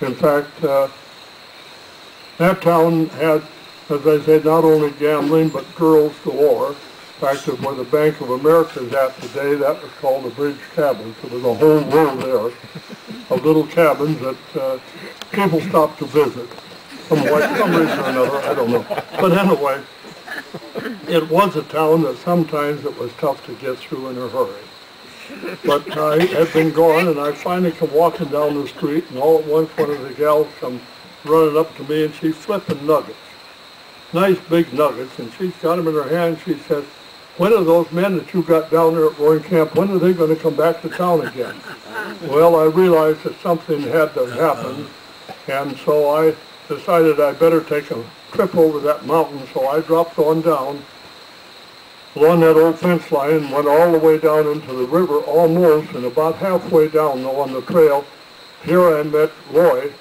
In fact, that town had, as I said, not only gambling, but girls galore. In fact, where the Bank of America is at today, that was called the Bridge Cabins. There was a whole row there of little cabins that people stopped to visit. Some reason or another, I don't know. But anyway, it was a town that sometimes it was tough to get through in a hurry. But I had been gone, and I finally come walking down the street, and all at once one of the gals come running up to me, and she's flipping nuggets. Nice big nuggets, and she's got them in her hand. She says, "When are those men that you got down there at Roaring Camp, when are they going to come back to town again?" Well, I realized that something had to happen, and so I decided I better take a trip over that mountain, so I dropped on down along that old fence line and went all the way down into the river almost, and about halfway down though on the trail, here I met Roy,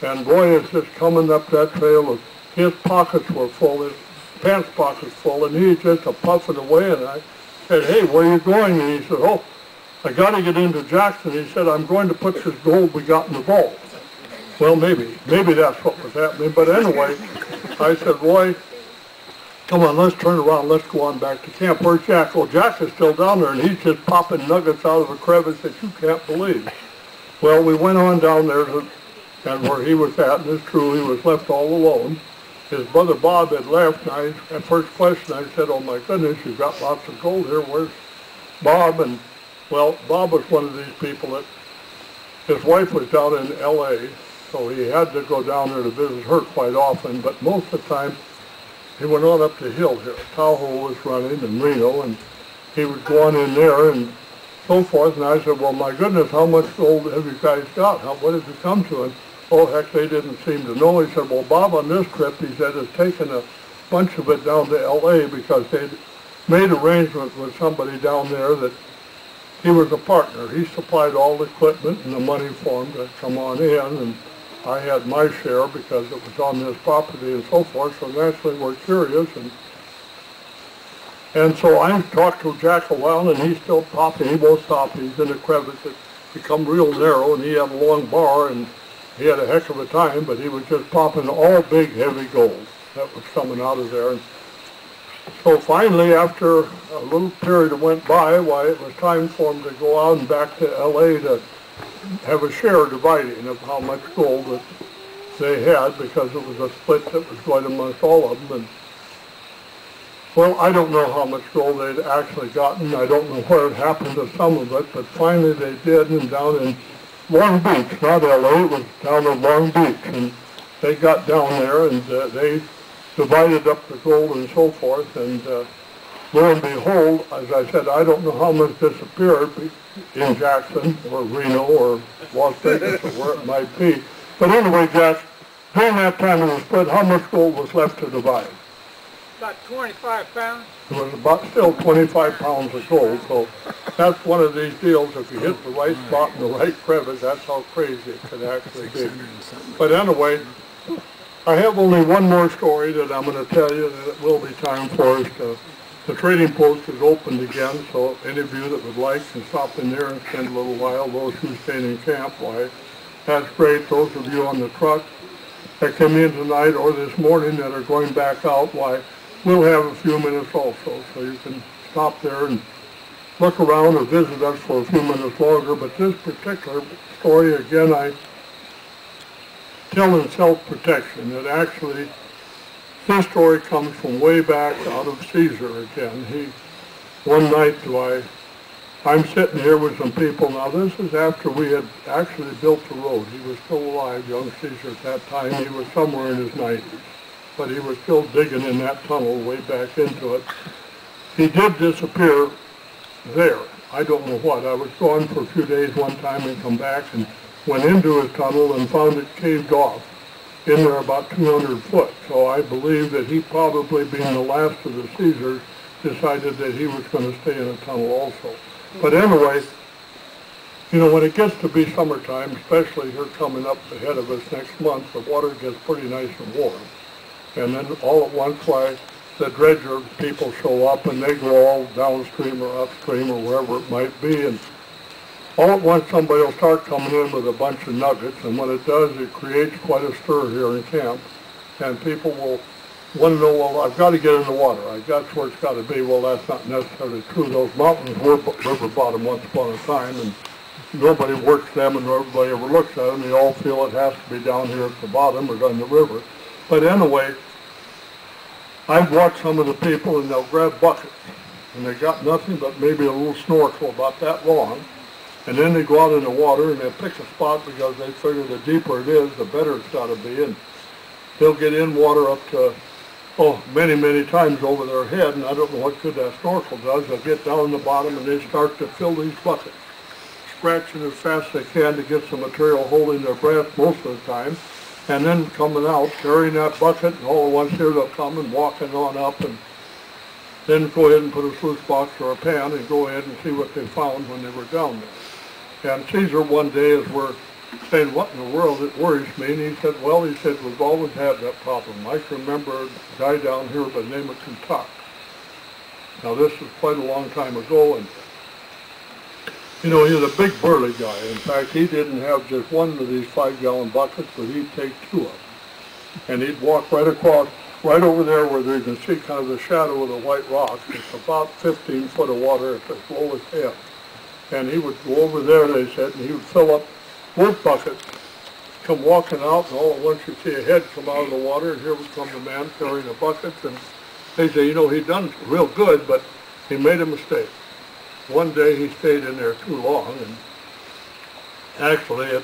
and Roy is just coming up that trail. His pockets were full, his pants pockets full, and he's just a-puffing away, and I said, "Hey, where are you going?" And he said, "Oh, I got to get into Jackson." He said, "I'm going to put this gold we got in the vault." Well, maybe that's what was happening, but anyway, I said, "Roy, come on, let's turn around, let's go on back to camp. Where's Jack?" "Oh, Jack is still down there, and he's just popping nuggets out of a crevice that you can't believe." Well, we went on down there to, and where he was at, and it's true, he was left all alone. His brother Bob had left, and at first question I said, "Oh my goodness, you've got lots of gold here, where's Bob?" And well, Bob was one of these people that his wife was down in L.A., so he had to go down there to visit her quite often, but most of the time he went on up the hill here. Tahoe was running and Reno, and he would go on in there and so forth. And I said, "Well, my goodness, how much gold have you guys got? What did you come to?" And oh, heck, they didn't seem to know. He said, "Well, Bob on this trip," he said, "has taken a bunch of it down to L.A. because they'd made arrangements with somebody down there that he was a partner. He supplied all the equipment and the money for him to come on in, and I had my share because it was on this property and so forth, so naturally we're curious." And so I talked to Jack a while, and he's still popping. He won't stop. He's in a crevice that's become real narrow, and he had a long bar, and he had a heck of a time, but he was just popping all big, heavy gold that was coming out of there. And so finally, after a little period went by, why, it was time for him to go out and back to L.A. to have a share dividing of how much gold that they had, because it was a split that was going amongst all of them. And well, I don't know how much gold they'd actually gotten. I don't know what had happened to some of it, but finally they did, and down in Long Beach, not L.A., it was down in Long Beach, and they got down there and they divided up the gold and so forth, and lo and behold, as I said, I don't know how much disappeared in Jackson or Reno or Las Vegas or where it might be. But anyway, Jack, during that time of the split, how much gold was left to divide? About 25 pounds. It was about still 25 pounds of gold, so that's one of these deals. If you hit the right spot in the right crevice, that's how crazy it could actually be. But anyway, I have only one more story that I'm going to tell you, that it will be time for us to. The trading post is opened again, so any of you that would like can stop in there and spend a little while. Those who stay in camp, why, that's great. Those of you on the truck that came in tonight or this morning that are going back out, why, we'll have a few minutes also, so you can stop there and look around or visit us for a few minutes longer. But this particular story, again, I tell in self-protection. It actually, this story comes from way back out of Caesar again. One night I'm sitting here with some people. Now this is after we had actually built the road. He was still alive, young Caesar at that time. He was somewhere in his 90s. But he was still digging in that tunnel way back into it. He did disappear there. I don't know what. I was gone for a few days one time and come back and went into his tunnel and found it caved off in there about 200 foot. So I believe that he, probably being the last of the Caesars, decided that he was going to stay in a tunnel also. But anyway, you know, when it gets to be summertime, especially here coming up ahead of us next month, the water gets pretty nice and warm. And then all at once, why, the dredger people show up and they go all downstream or upstream or wherever it might be. And all at once somebody will start coming in with a bunch of nuggets, and what it does, it creates quite a stir here in camp, and people will want to know, well, I've got to get in the water. That's where it's got to be. Well, that's not necessarily true. Those mountains were river bottom once upon a time, and nobody works them, and nobody ever looks at them. They all feel it has to be down here at the bottom or down the river. But anyway, I've watched some of the people, and they'll grab buckets, and they got nothing but maybe a little snorkel about that long, and then they go out in the water, and they pick a spot because they figure the deeper it is, the better it's got to be, and they'll get in water up to, many, many times over their head, and I don't know what good that snorkel does. They'll get down in the bottom, and they start to fill these buckets, scratching as fast as they can to get some material, holding their breath most of the time, and then coming out, carrying that bucket, and all at once here they'll come and walking on up, and then go ahead and put a sluice box or a pan and go ahead and see what they found when they were down there. And Caesar one day, as we're saying, what in the world, it worries me, and he said, we've always had that problem. I can remember a guy down here by the name of Kentuck. Now this is quite a long time ago, and he was a big burly guy. In fact, he didn't have just one of these 5-gallon buckets, but he'd take 2 of them. And he'd walk right across, right over there where you can see kind of the shadow of the white rocks. It's about 15 foot of water at the lowest end. And he would go over there, they said, and he would fill up both buckets, come walking out, and all at once you see a head come out of the water, and here would come the man carrying the buckets, and they say, he'd done real good, but he made a mistake. One day he stayed in there too long, and actually,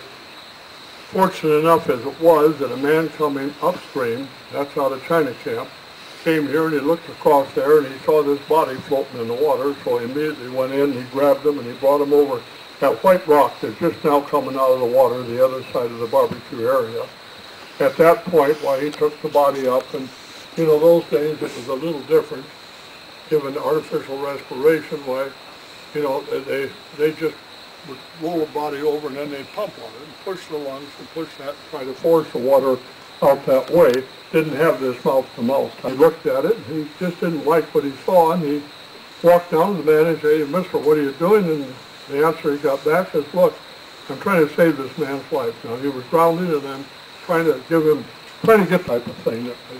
fortunate enough as it was, that a man coming upstream, that's out of China Camp, came here and he looked across there and he saw this body floating in the water, so he immediately went in, he grabbed him, and he brought him over that white rock that's just now coming out of the water, the other side of the barbecue area. At that point, he took the body up, and those days it was a little different, given artificial respiration, they just would roll the body over and then they'd pump on it and push the lungs and push that, try to force the water out that way. Didn't have this mouth-to-mouth. I looked at it and he just didn't like what he saw, and he walked down to the man and said, "Hey, mister, what are you doing?" And the answer he got back is, "Look, I'm trying to save this man's life." Now he was drowning, and I'm trying to get type of thing that they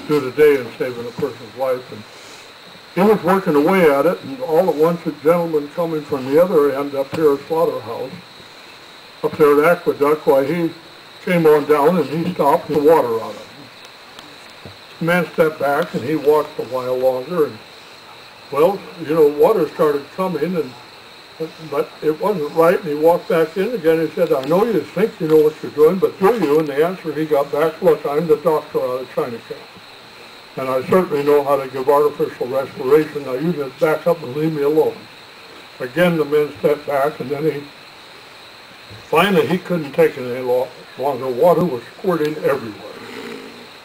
do today in saving a person's life. And he was working away at it, and all at once a gentleman coming from the other end up here at Slaughterhouse, up there at Aqueduct, he came on down and he stopped the water out of him. The man stepped back and he walked a while longer, and water started coming, but it wasn't right, and he walked back in again. He said, "I know you think you know what you're doing, but do you?" And the answer he got back, "Look, I'm the doctor out of China Camp, and I certainly know how to give artificial respiration. Now you just back up and leave me alone." Again, the man stepped back, and then finally he couldn't take it any longer. Water was squirting everywhere,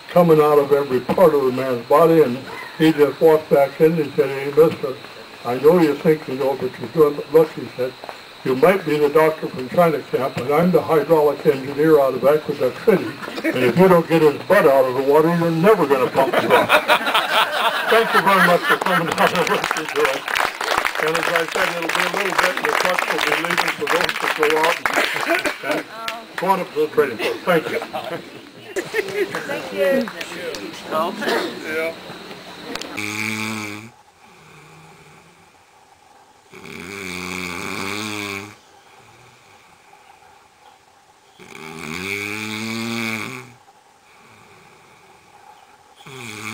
coming out of every part of the man's body, and he just walked back in and he said, "Hey, mister, I know you think you know what you're doing, but look," he said, "you might be the doctor from China Camp, but I'm the hydraulic engineer out of Aqueduct City, and if you don't get his butt out of the water, you're never going to pump him up." Thank you very much for coming down and listening to us. And as I said, it'll be a little bit, and the trucks will be leaving for those to go out and go on up to the training floor. Thank you. Thank you. Yeah. Mm-hmm.